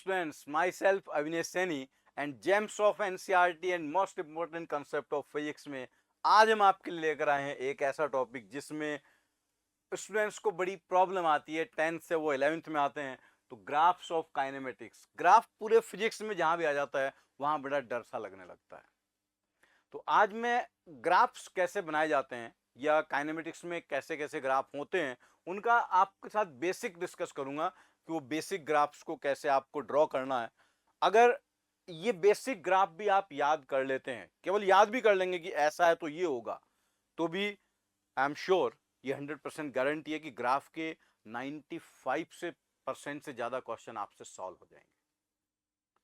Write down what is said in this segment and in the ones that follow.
students, myself Avinash Saini and Gems of NCERT and most important concept of physics में आज हम आपके लिए लेकर आए हैं एक ऐसा टॉपिक जिसमें स्टूडेंट्स को बड़ी प्रॉब्लम आती है। 10th से वो 11th में आते हैं तो ग्राफ्स ऑफ काइनेमेटिक्स, ग्राफ पूरे फिजिक्स में जहां भी आ जाता है वहां बड़ा डर सा लगने लगता है। तो आज मैं ग्राफ्स कैसे बनाए जाते हैं या काइनेमेटिक्स में कैसे कैसे ग्राफ होते हैं उनका आपके साथ बेसिक डिस्कस करूंगा कि वो बेसिक ग्राफ्स को कैसे आपको ड्रॉ करना है। अगर ये बेसिक ग्राफ भी आप याद कर लेते हैं, केवल याद भी कर लेंगे कि ऐसा है तो ये होगा, तो भी आई एम श्योर ये 100% गारंटी है कि ग्राफ के 95% से ज्यादा क्वेश्चन आपसे सॉल्व हो जाएंगे।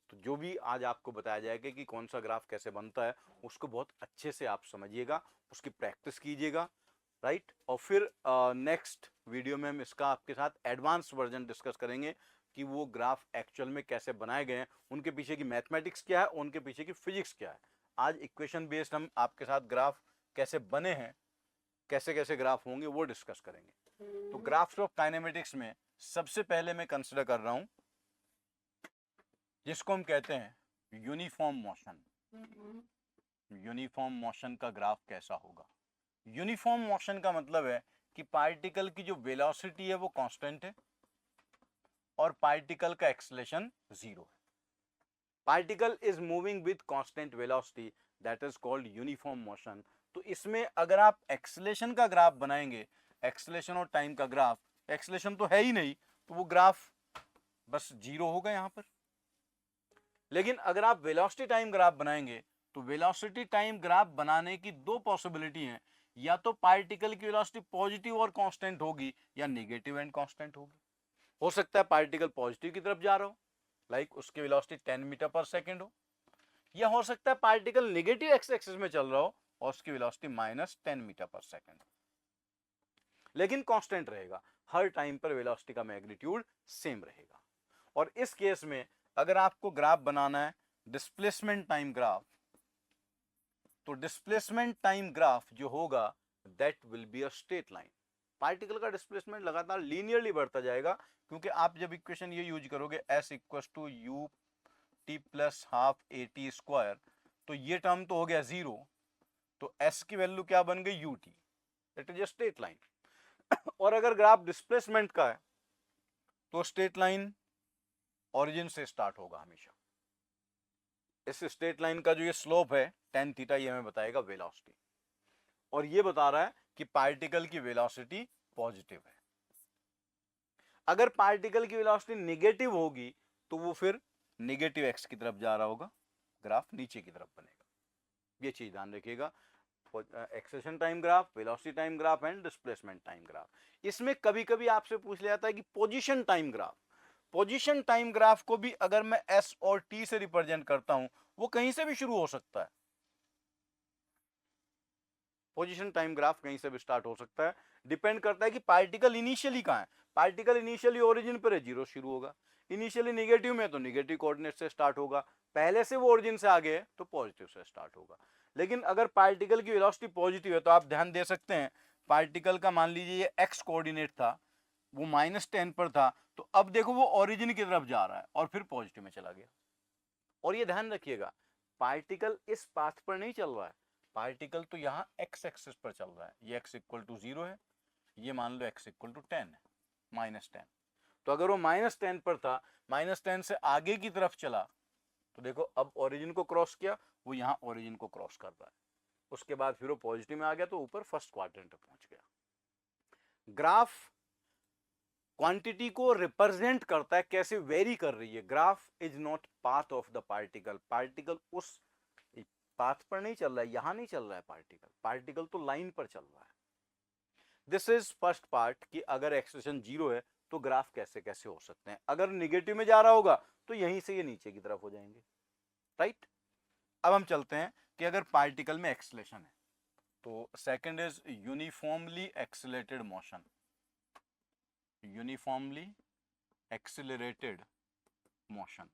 तो जो भी आज आपको बताया जाएगा कि कौन सा ग्राफ कैसे बनता है उसको बहुत अच्छे से आप समझिएगा, उसकी प्रैक्टिस कीजिएगा, राइट। और फिर नेक्स्ट वीडियो में हम इसका आपके साथ एडवांस वर्जन डिस्कस करेंगे कि वो ग्राफ एक्चुअल में कैसे बनाए गए हैं, उनके पीछे की मैथमेटिक्स क्या है, उनके पीछे की फिजिक्स क्या है। आज इक्वेशन बेस्ड हम आपके साथ ग्राफ कैसे बने हैं, कैसे कैसे ग्राफ होंगे वो डिस्कस करेंगे। तो ग्राफ्स ऑफ काइनेमेटिक्स में सबसे पहले मैं कंसिडर कर रहा हूं जिसको हम कहते हैं यूनिफॉर्म मोशन। यूनिफॉर्म मोशन का ग्राफ कैसा होगा? यूनिफॉर्म मोशन का मतलब है कि पार्टिकल की जो वेलोसिटी है वो कांस्टेंट है और पार्टिकल का एक्सेलरेशन जीरो है। Particle is moving with constant velocity, that is called uniform motion. तो इसमें अगर आप एक्सेलरेशन का ग्राफ बनाएंगे, एक्सेलरेशन और टाइम का ग्राफ, एक्सेलरेशन तो है ही नहीं तो वो ग्राफ बस जीरो होगा यहां पर। लेकिन अगर आप वेलोसिटी टाइम ग्राफ बनाएंगे तो वेलोसिटी टाइम ग्राफ बनाने की दो पॉसिबिलिटी हैं, या तो पार्टिकल की वेलोसिटी पॉजिटिव और कांस्टेंट होगी या नेगेटिव एंड कांस्टेंट होगी। हो सकता है पार्टिकल पॉजिटिव की तरफ जा रहा हो, लाइक उसकी वेलोसिटी 10 मीटर पर सेकेंड हो, या हो सकता है पार्टिकल नेगेटिव एक्स एक्सिस में चल रहा हो और उसकी वेलोसिटी -10 मीटर पर सेकेंड, लेकिन कांस्टेंट रहेगा। हर टाइम पर वेलोसिटी का मैग्नीट्यूड सेम रहेगा। और इस केस में अगर आपको ग्राफ बनाना है डिस्प्लेसमेंट टाइम ग्राफ, तो डिस्प्लेसमेंट टाइम ग्राफ जो होगा that will be a straight line. Particle का डिस्प्लेसमेंट लगातार लीनियरली बढ़ता जाएगा, क्योंकि आप जब इक्वेशन ये यूज करोगे s equal to u t plus half a t square, तो ये टर्म तो हो गया जीरो, तो s की वैल्यू क्या बन गई U T, it is a straight line. और अगर ग्राफ डिस्प्लेसमेंट का है तो स्ट्रेट लाइन ओरिजिन से स्टार्ट होगा हमेशा। इस स्ट्रेट लाइन का जो ये स्लोप है tan थीटा, ये हमें बताएगा वेलोसिटी, और ये बता रहा है कि पार्टिकल की वेलोसिटी पॉजिटिव है। अगर पार्टिकल की वेलोसिटी नेगेटिव होगी तो वो फिर नेगेटिव एक्स की तरफ जा रहा होगा, ग्राफ नीचे की तरफ बनेगा। ये चीज ध्यान रखिएगा। Acceleration time graph, velocity time graph and displacement time graph. इसमें कभी कभी आपसे पूछ लिया जाता है कि position time graph. Position time graph को भी अगर मैं एस और टी से रिप्रेजेंट करता हूं, वो कहीं से भी शुरू हो सकता है। पोजीशन टाइम ग्राफ कहीं से भी स्टार्ट हो सकता है, डिपेंड करता है कि पार्टिकल इनिशियली कहां है। पार्टिकल इनिशियली ओरिजिन पर है, जीरो शुरू होगा। इनिशियली नेगेटिव में तो नेगेटिव कोऑर्डिनेट से स्टार्ट होगा, पहले से वो ओरिजिन से आगे है तो पॉजिटिव से स्टार्ट होगा। लेकिन अगर पार्टिकल की वेलोसिटी पॉजिटिव है तो आप ध्यान दे सकते हैं, पार्टिकल का मान लीजिए ये एक्स कोऑर्डिनेट था, वो -10 पर था, तो अब देखो वो ओरिजिन की तरफ जा रहा है और फिर पॉजिटिव में चला गया। और ये ध्यान रखिएगा, पार्टिकल इस पाथ पर नहीं चल रहा है, पार्टिकल तो यहाँ एक्स एक्सिस पर चल रहा है। ये x इक्वल टू 0 है, ये मान लो x इक्वल टू 10 है, -10। तो अगर वो -10 पर था, -10 से आगे की तरफ चला तो देखो अब ओरिजिन को क्रॉस किया, वो यहाँ ओरिजिन को क्रॉस कर रहा है, उसके बाद फिर वो पॉजिटिव में आ गया तो ऊपर फर्स्ट क्वाड्रेंट में पहुंच गया। ग्राफ क्वांटिटी को रिप्रेजेंट करता है, कैसे वेरी कर रही है। Graph is not path of the particle, particle उस पाथ पर नहीं चल रहा है, यहां नहीं चल रहा है पार्टिकल, पार्टिकल तो लाइन पर चल रहा है। दिस इज फर्स्ट पार्ट कि अगर एक्सेलरेशन जीरो है तो ग्राफ कैसे कैसे हो सकते हैं। अगर निगेटिव में जा रहा होगा तो यहीं से ये नीचे की तरफ हो जाएंगे, राइट। अब हम चलते हैं कि अगर पार्टिकल में एक्सेलरेशन है, तो second is uniformly accelerated motion. Uniformly accelerated motion,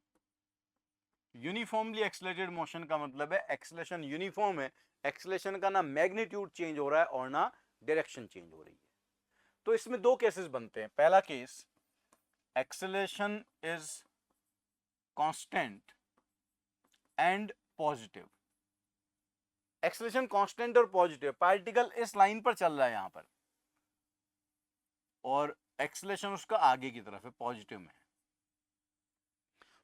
uniformly accelerated motion का मतलब है एक्सेलरेशन यूनिफॉर्म है, एक्सेलरेशन का ना मैग्नीट्यूड चेंज हो रहा है और ना डायरेक्शन चेंज हो रही है। तो इसमें दो केसेस बनते हैं। पहला case, acceleration is constant and positive, acceleration constant और पॉजिटिव, पार्टिकल इस लाइन पर चल रहा है यहां पर और एक्सेलरेशन उसका आगे की तरफ है, पॉजिटिव में।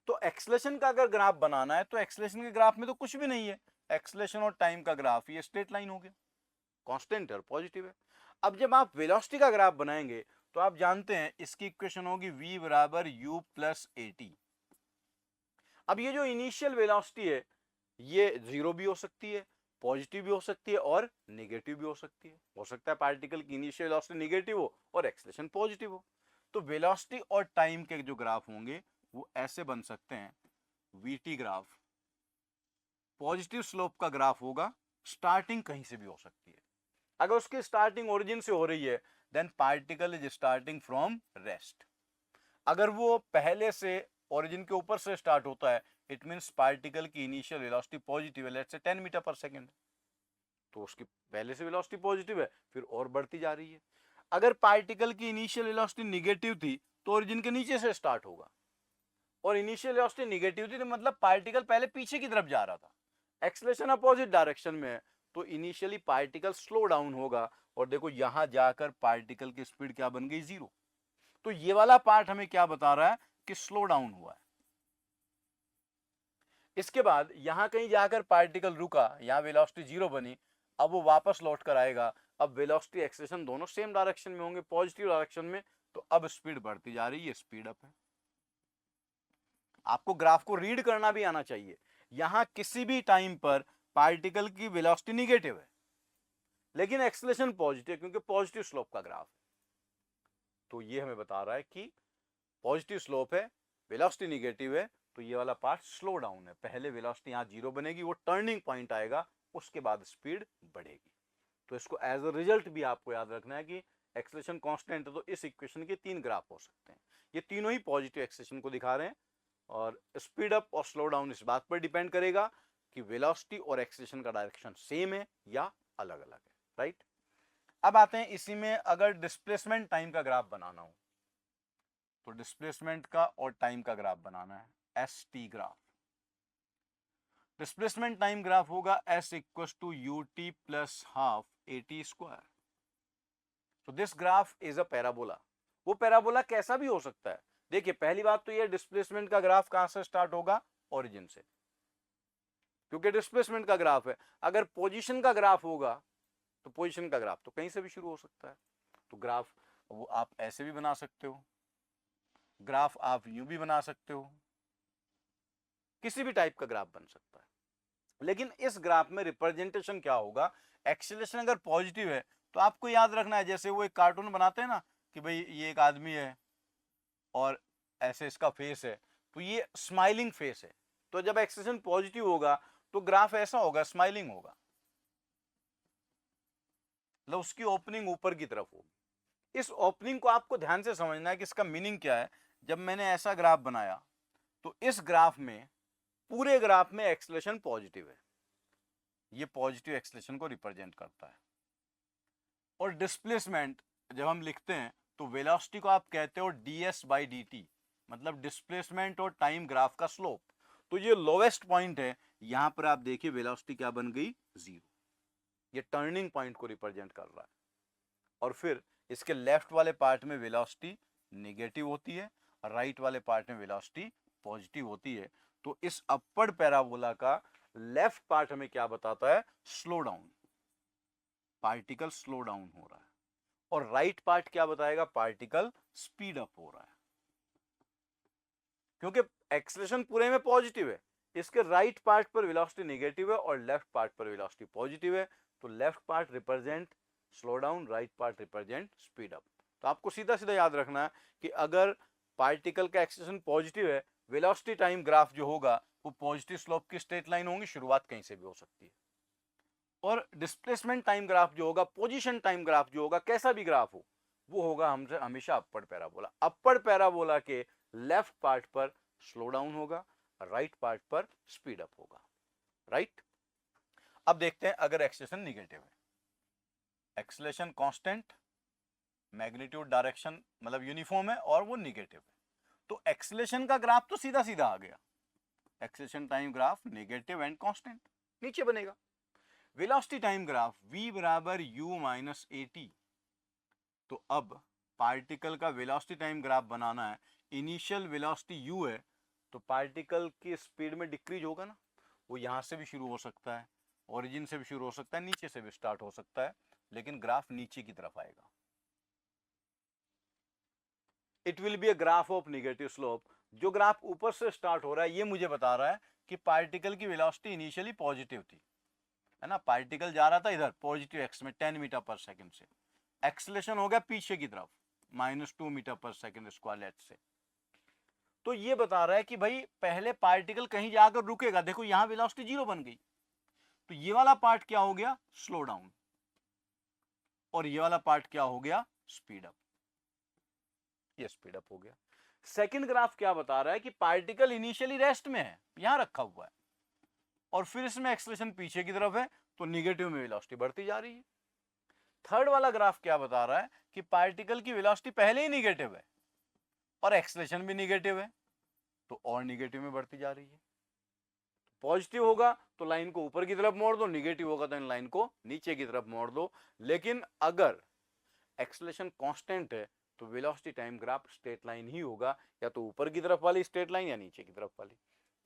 तो एक्सेलरेशन का अगर ग्राफ बनाना है तो एक्सेलरेशन के ग्राफ में तो कुछ भी नहीं है, एक्सेलरेशन और टाइम का ग्राफ ये स्ट्रेट लाइन हो गया, कांस्टेंट और पॉजिटिव है। अब जब आप वेलोसिटी का ग्राफ बनाएंगे तो आप जानते हैं इसकी इक्वेशन होगी v बराबर u प्लस at। अब ये जो इनिशियल वेलोसिटी है ये जीरो भी हो सकती है, पॉजिटिव भी हो सकती है और नेगेटिव भी हो सकती है। हो सकता है पार्टिकल की इनिशियल वेलोसिटी नेगेटिव हो और एक्सेलरेशन पॉजिटिव हो। तो वेलोसिटी और टाइम के जो ग्राफ होंगे वो ऐसे बन सकते हैं, वीटी ग्राफ पॉजिटिव स्लोप का ग्राफ होगा, स्टार्टिंग कहीं से भी हो सकती है। अगर उसकी स्टार्टिंग ओरिजिन से हो रही है then particle is starting from rest. अगर वो पहले से ओरिजिन के ऊपर से स्टार्ट होता है इट मींस पार्टिकल की इनिशियल वेलोसिटी पॉजिटिव है, let's say 10 metre per second, तो उसकी पहले से वेलोसिटी पॉजिटिव है फिर और बढ़ती जा रही है। अगर पार्टिकल की इनिशियल वेलोसिटी नेगेटिव थी तो ओरिजिन के नीचे से स्टार्ट होगा और इनिशियल वेलोसिटी नेगेटिव थी तो मतलब पार्टिकल पहले पीछे की तरफ जा रहा था, एक्सेलरेशन अपोजिट डायरेक्शन में है तो इनिशियली पार्टिकल स्लो डाउन होगा और देखो यहां जाकर पार्टिकल की स्पीड क्या बन गई, जीरो। तो ये वाला पार्ट हमें क्या बता रहा है कि स्लो डाउन हुआ है। इसके बाद यहां कहीं जाकर पार्टिकल रुका, यहां वेलोसिटी जीरो बनी, अब वो वापस लौट कर आएगा, अब वेलोसिटी एक्सेलरेशन दोनों सेम डायरेक्शन में होंगे, पॉजिटिव डायरेक्शन में, तो अब स्पीड बढ़ती जा रही है, स्पीड अप है। आपको ग्राफ को रीड करना भी आना चाहिए। यहां किसी भी टाइम पर पार्टिकल की वेलोसिटी नेगेटिव है लेकिन एक्सेलरेशन पॉजिटिव क्योंकि पॉजिटिव स्लोप का ग्राफ है। तो ये हमें बता रहा है कि पॉजिटिव स्लोप है, वेलोसिटी नेगेटिव है, तो ये वाला पार्ट स्लो डाउन है। पहले वेलोसिटी यहां जीरो बनेगी, वो टर्निंग पॉइंट आएगा, उसके बाद स्पीड बढ़ेगी। तो इसको एज अ रिजल्ट भी आपको याद रखना है कि एक्सेलरेशन कांस्टेंट है तो इस इक्वेशन के तीन ग्राफ हो सकते हैं। ये तीनों ही पॉजिटिव एक्सेलरेशन को दिखा रहे हैं और स्पीड अप और स्लो डाउन इस बात पर डिपेंड करेगा कि वेलोसिटी और एक्सेलरेशन का डायरेक्शन सेम है या अलग अलग है, राइट। अब आते हैं इसी में अगर डिस्प्लेसमेंट टाइम का ग्राफ बनाना हो तो डिस्प्लेसमेंट का और टाइम का ग्राफ बनाना है, s t graph. Displacement time graph होगा s equal to u t plus half a t square. तो this graph is a parabola. वो पैराबोला कैसा भी हो सकता है। देखिए पहली बात तो ये डिस्प्लेसमेंट का ग्राफ कहां से स्टार्ट होगा, ओरिजिन से, क्योंकि डिस्प्लेसमेंट का ग्राफ है। अगर पोजीशन का ग्राफ होगा तो पोजीशन का ग्राफ तो कहीं से भी शुरू हो सकता है। तो ग्राफ वो आप ऐसे भी बना सकते हो, ग्राफ आप यूं भी बना सकते हो, किसी भी टाइप का ग्राफ बन सकता है। लेकिन इस ग्राफ में रिप्रेजेंटेशन क्या होगा, एक्सेलरेशन अगर पॉजिटिव है तो आपको याद रखना है, जैसे वो एक कार्टून बनाते हैं ना कि भाई ये एक आदमी है और ऐसे इसका फेस है तो ये स्माइलिंग फेस है। तो जब एक्सेलरेशन पॉजिटिव होगा तो ग्राफ ऐसा होगा, स्माइलिंग होगा, मतलब उसकी ओपनिंग ऊपर की तरफ होगी। इस ओपनिंग को आपको ध्यान से समझना है कि इसका मीनिंग क्या है। जब मैंने ऐसा ग्राफ बनाया तो इस ग्राफ में, पूरे ग्राफ में एक्सेलरेशन पॉजिटिव है, ये पॉजिटिव एक्सेलरेशन को रिप्रेजेंट करता है। और डिस्प्लेसमेंट जब हम लिखते हैं तो वेलोसिटी को आप कहते हो ds बाई डी टी, मतलब डिस्प्लेसमेंट और टाइम ग्राफ का स्लोप। तो ये लोवेस्ट पॉइंट है, यहां पर आप देखिए वेलोसिटी क्या बन गई, जीरो। ये टर्निंग पॉइंट को रिप्रेजेंट कर रहा है। और फिर इसके लेफ्ट वाले पार्ट में वेलोसिटी नेगेटिव होती है और राइट वाले पार्ट में वेलोसिटी पॉजिटिव होती है। तो इस अपवर्ड पैराबोला का लेफ्ट पार्ट हमें क्या बताता है, slow down, particle slow down हो रहा है, और राइट पार्ट क्या बताएगा, पार्टिकल स्पीड अप हो रहा है। क्योंकि एक्सेलरेशन पूरे में पॉजिटिव है, इसके राइट पार्ट पर वेलोसिटी नेगेटिव है और लेफ्ट पार्ट पर वेलोसिटी पॉजिटिव है। तो left part represent slow down, right part represent speed up. तो आपको सीधा सीधा याद रखना है कि अगर पार्टिकल का एक्सेलरेशन पॉजिटिव है, वेलोसिटी टाइम ग्राफ जो होगा वो पॉजिटिव स्लोप की स्ट्रेट लाइन होंगी, शुरुआत कहीं से भी हो सकती है। और डिस्प्लेसमेंट टाइम ग्राफ जो होगा, पोजीशन टाइम ग्राफ जो होगा, कैसा भी ग्राफ हो, वो होगा हमसे हमेशा अपवर्ड पैराबोला। अपवर्ड पैराबोला के लेफ्ट पार्ट पर स्लो डाउन होगा, राइट पार्ट पर स्पीड अप होगा, राइट। अब देखते हैं अगर एक्सेलरेशन नेगेटिव है, एक्सेलरेशन कांस्टेंट, मैग्नीट्यूड डायरेक्शन मतलब यूनिफॉर्म है और वो नेगेटिव है, तो एक्सेलरेशन का ग्राफ तो सीधा सीधा आ गया। Acceleration time graph negative and constant नीचे बनेगा। वेलोसिटी टाइम ग्राफ v बराबर u माइनस AT। तो अब पार्टिकल का वेलोसिटी टाइम ग्राफ बनाना है, इनिशियल वेलोसिटी u है, तो पार्टिकल की स्पीड में डिक्रीज होगा ना, वो यहां से भी शुरू हो सकता है, ओरिजिन से भी शुरू हो सकता है, नीचे से भी स्टार्ट हो सकता है, लेकिन ग्राफ नीचे की तरफ आएगा। It will be a graph of negative slope. जो ग्राफ ऊपर से स्टार्ट हो रहा है ये मुझे बता रहा है कि पार्टिकल की वेलोसिटी इनिशियली पॉजिटिव थी, है ना, पार्टिकल जा रहा था इधर पॉजिटिव एक्स में 10 मीटर पर सेकंड से, एक्सेलेरेशन हो गया पीछे की तरफ -2 metre per second square late से। तो ये बता रहा है कि भाई पहले पार्टिकल कहीं जाकर रुकेगा, देखो यहां वेलोसिटी 0 बन गई, तो ये वाला पार्ट क्या हो गया, स्लो डाउन, और ये वाला पार्ट क्या हो गया, स्पीड अप। ये स्पीड अप हो गया। सेकंड ग्राफ क्या बता रहा है कि पार्टिकल इनिशियली रेस्ट में है, यहां रखा हुआ है, और फिर इसमें एक्सेलेरेशन पीछे की तरफ है, तो निगेटिव में वेलोसिटी बढ़ती जा रही है। थर्ड वाला ग्राफ क्या बता रहा है कि पार्टिकल की वेलोसिटी पहले ही निगेटिव है और एक्सेलेरेशन भी निगेटिव है, तो और निगेटिव में बढ़ती जा रही है। पॉजिटिव होगा तो लाइन को ऊपर की तरफ मोड़ दो, निगेटिव होगा तो इन लाइन को नीचे की तरफ मोड़ दो। लेकिन अगर एक्सेलेरेशन कांस्टेंट है तो velocity time graph straight line ही होगा, या तो ऊपर की तरफ वाली स्ट्रेट लाइन या नीचे की तरफ वाली।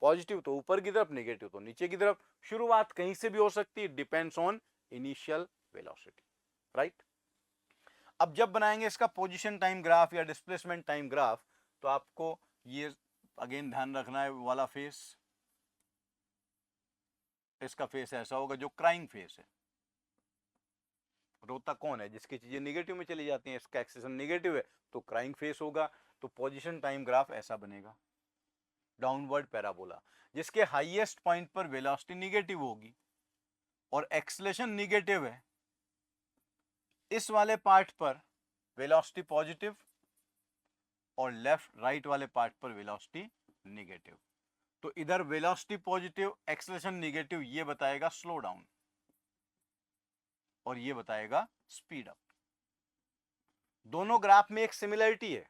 पॉजिटिव तो ऊपर की तरफ, निगेटिव तो नीचे की तरफ। शुरुआत कहीं से भी हो सकती है, depends on initial velocity, right. अब जब बनाएंगे इसका पोजीशन टाइम ग्राफ या डिस्प्लेसमेंट टाइम ग्राफ, तो आपको ये अगेन ध्यान रखना है, वाला फेस, इसका फेस ऐसा होगा जो क्राइंग फेस है। रोता कौन है, जिसकी चीजें निगेटिव में चली जाती हैं, इसका एक्सेलेरेशन निगेटिव है तो क्राइंग फेस होगा। तो पोजीशन टाइम ग्राफ ऐसा बनेगा, डाउनवर्ड पैराबोला, जिसके हाईएस्ट पॉइंट पर वेलोसिटी निगेटिव होगी और एक्सेलेरेशन निगेटिव है, इस वाले पार्ट पर वेलोसिटी पॉजिटिव और लेफ्ट राइट वाले पार्ट पर वेलोसिटी निगेटिव। तो इधर वेलोसिटी पॉजिटिव, एक्सेलेरेशन निगेटिव, ये बताएगा स्लो डाउन और ये बताएगा स्पीड अप। दोनों ग्राफ में एक सिमिलरिटी है,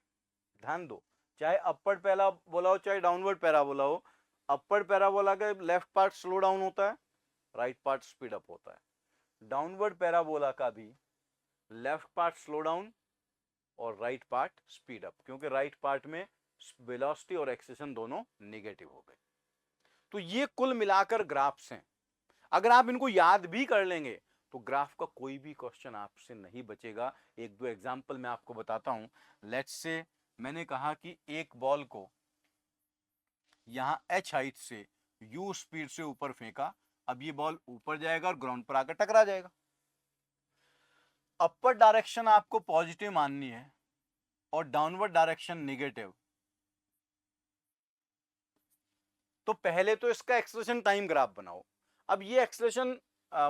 ध्यान दो, चाहे अपवर्ड पैराबोला हो चाहे डाउनवर्ड पैराबोला हो, अपवर्ड पैराबोला का लेफ्ट पार्ट स्लो डाउन होता है, राइट पार्ट स्पीड अप होता है। डाउनवर्ड पैराबोला का भी लेफ्ट पार्ट स्लो डाउन और राइट पार्ट स्पीड अप, क्योंकि राइट पार्ट में वेलोसिटी और एक्सेलेरेशन दोनों नेगेटिव हो गए। तो ये कुल मिलाकर ग्राफ्स हैं। अगर आप इनको याद भी कर लेंगे तो ग्राफ का कोई भी क्वेश्चन आपसे नहीं बचेगा। एक दो एग्जांपल मैं आपको बताता हूं। लेट्स से मैंने कहा कि एक बॉल को यहां h हाइट से u स्पीड से ऊपर फेंका, अब ये बॉल ऊपर जाएगा और ग्राउंड पर आकर टकरा जाएगा। अपर डायरेक्शन आपको पॉजिटिव माननी है और डाउनवर्ड डायरेक्शन नेगेटिव। तो पहले तो इसका एक्सेलेरेशन टाइम ग्राफ बनाओ। अब ये एक्सेलेरेशन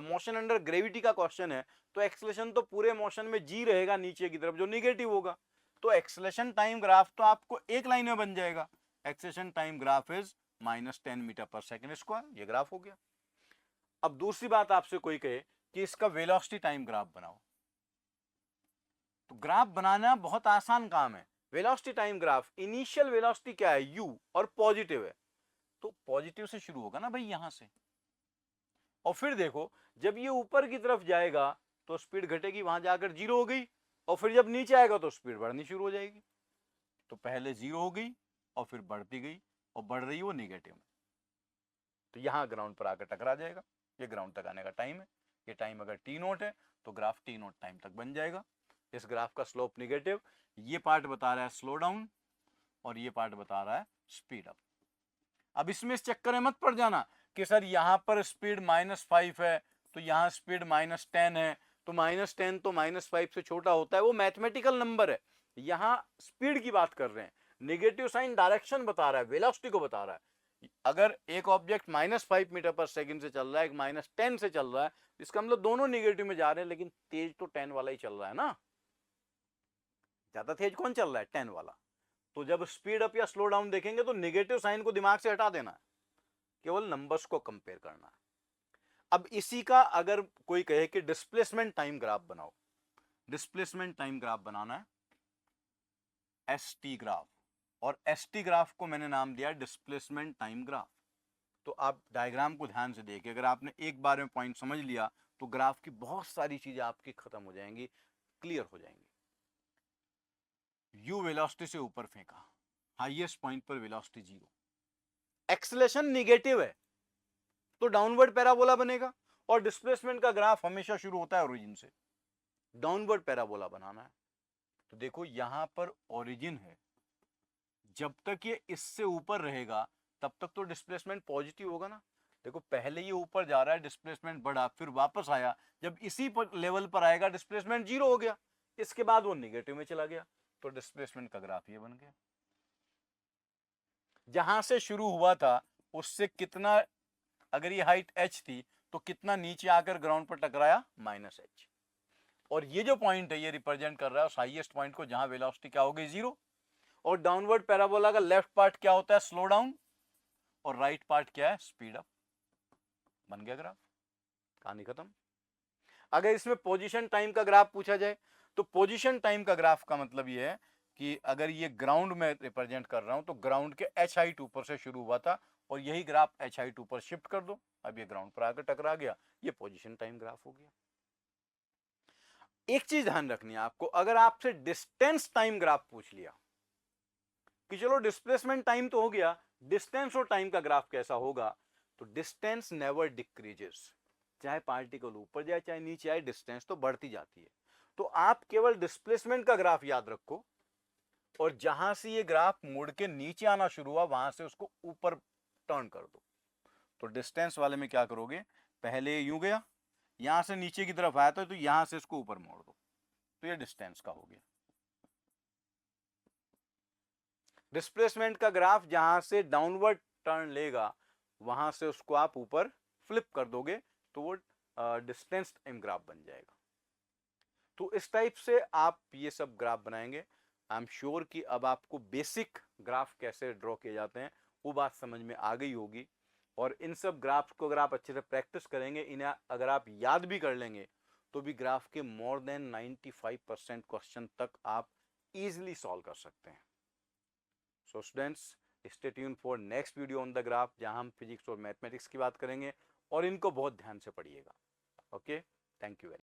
मोशन अंडर ग्रेविटी का क्वेश्चन है, तो एक्सेलेरेशन तो पूरे मोशन में जी रहेगा नीचे की तरफ, जो निगेटिव होगा, तो एक्सेलेरेशन टाइम ग्राफ तो आपको एक लाइन में बन जाएगा, acceleration time graph is -10 metre per second square, ये ग्राफ हो गया। अब दूसरी बात, आपसे कोई कहे कि इसका वेलोसिटी टाइम ग्राफ बनाओ, तो ग्राफ बनाना बहुत आसान काम है। Velocity time graph, initial velocity क्या है, u, और पॉजिटिव है, तो पॉजिटिव से शुरू होगा ना भाई यहां से, और फिर देखो जब ये ऊपर की तरफ जाएगा तो स्पीड घटेगी, वहां जाकर 0 हो गई, और फिर जब नीचे आएगा तो स्पीड बढ़नी शुरू हो जाएगी। तो पहले 0 हो गई और फिर बढ़ती गई, और बढ़ रही है वो निगेटिव में, तो यहां ग्राउंड पर आकर टकरा जाएगा। ये ग्राउंड तक आने का टाइम है, ये टाइम अगर t0 है तो ग्राफ t0 टाइम तक बन जाएगा। इस ग्राफ का स्लोप निगेटिव, ये पार्ट बता रहा है स्लो डाउन और ये पार्ट बता रहा है स्पीड अप। अब इसमें इस चक्कर में मत पड़ जाना कि सर यहां पर स्पीड -5 है तो यहां स्पीड -10 है, तो -10 तो -5 से छोटा होता है, वो मैथमेटिकल नंबर है। यहां स्पीड की बात कर रहे हैं, नेगेटिव साइन डायरेक्शन बता रहा है, वेलोसिटी को बता रहा है। अगर एक ऑब्जेक्ट -5 मीटर पर सेकंड से चल रहा है, एक -10 से चल रहा है, इसका मतलब दोनों नेगेटिव में जा रहे हैं, लेकिन तेज तो 10 वाला ही चल रहा है ना, ज्यादा तेज कौन चल रहा है, 10 वाला। तो जब स्पीड अप या स्लो डाउन देखेंगे तो नेगेटिव साइन को दिमाग से हटा देना है, केवल नंबर्स को कंपेयर करना है। अब इसी का अगर कोई कहे कि डिस्प्लेसमेंट टाइम ग्राफ बनाओ, डिस्प्लेसमेंट टाइम ग्राफ बनाना है, एसटी ग्राफ, और एसटी ग्राफ को मैंने नाम दिया डिस्प्लेसमेंट टाइम ग्राफ। तो आप डायग्राम को ध्यान से देखिए, अगर आपने एक बार में पॉइंट समझ लिया तो ग्राफ की बहुत सारी चीजें आपकी खत्म हो जाएंगी, क्लियर हो जाएंगी। यू वेलोसिटी से ऊपर फेंका, हाईएस्ट पॉइंट पर वेलोसिटी 0, एक्सेलेरेशन निगेटिव है तो डाउनवर्ड पैराबोला बनेगा, और डिस्प्लेसमेंट का ग्राफ हमेशा शुरू होता है ओरिजिन से, डाउनवर्ड पैराबोला बनाना है। तो देखो यहां पर ओरिजिन है, जब तक ये इससे ऊपर रहेगा तब तक तो डिस्प्लेसमेंट पॉजिटिव होगा ना। देखो पहले ये ऊपर जा रहा है, डिस्प्लेसमेंट बढ़ा, फिर वापस आया, जब इसी पर लेवल पर आएगा डिस्प्लेसमेंट 0 हो गया, इसके बाद वो निगेटिव में चला गया, तो डिस्प्लेसमेंट का ग्राफ ये बन गया। जहां से शुरू हुआ था उससे कितना, अगर ये हाइट h थी तो कितना नीचे आकर ग्राउंड पर टकराया, -h, और ये जो पॉइंट है ये रिप्रेजेंट कर रहा है उस हाईएस्ट पॉइंट को जहां वेलोसिटी क्या हो गई, 0। और डाउनवर्ड पैराबोला का लेफ्ट पार्ट क्या होता है, स्लो डाउन, और राइट पार्ट क्या है, स्पीड अप। बन गया ग्राफ, कहानी खत्म। अगर इसमें पोजीशन टाइम का ग्राफ पूछा जाए तो पोजीशन टाइम का ग्राफ का मतलब ये है कि अगर ये ग्राउंड में रिप्रेजेंट कर रहा हूं तो ग्राउंड के h हाइट ऊपर से शुरू हुआ था और यही ग्राफ h हाइट ऊपर शिफ्ट कर दो, अब ये ग्राउंड पर आकर टकरा गया, ये पोजीशन टाइम ग्राफ हो गया। एक चीज ध्यान रखनी है आपको, अगर आपसे डिस्टेंस टाइम ग्राफ पूछ लिया कि चलो डिस्प्लेसमेंट टाइम तो हो गया, डिस्टेंस और टाइम का ग्राफ कैसा होगा, तो डिस्टेंस नेवर डिक्रीजेस, चाहे पार्टिकल ऊपर जाए चाहे नीचे आए, डिस्टेंस तो बढ़ती जाती है। तो आप केवल डिस्प्लेसमेंट का ग्राफ याद रखो, और जहां से ये ग्राफ मुड़ के नीचे आना शुरू हुआ वहां से उसको ऊपर टर्न कर दो। तो डिस्टेंस वाले में क्या करोगे, पहले यूं गया, यहां से नीचे की तरफ आया था तो यहां से इसको ऊपर मोड़ दो, तो ये डिस्टेंस का हो गया। डिस्प्लेसमेंट का ग्राफ जहां से डाउनवर्ड टर्न लेगा वहां से उसको आप ऊपर फ्लिप कर दोगे तो वो डिस्टेंस टाइम ग्राफ बन जाएगा। तो इस टाइप से आप ये सब ग्राफ बनाएंगे। आई एम श्योर कि अब आपको बेसिक ग्राफ कैसे ड्रॉ किए जाते हैं वो बात समझ में आ गई होगी, और इन सब ग्राफ्स को अगर आप अच्छे से प्रैक्टिस करेंगे, इन्हें अगर आप याद भी कर लेंगे तो भी ग्राफ के मोर देन 95% क्वेश्चन तक आप इजीली सॉल्व कर सकते हैं। So students, stay tune for next video on the graph, जहां हम फिजिक्स और मैथमेटिक्स की बात करेंगे और इनको बहुत ध्यान से पढ़िएगा। Okay, thank you very much.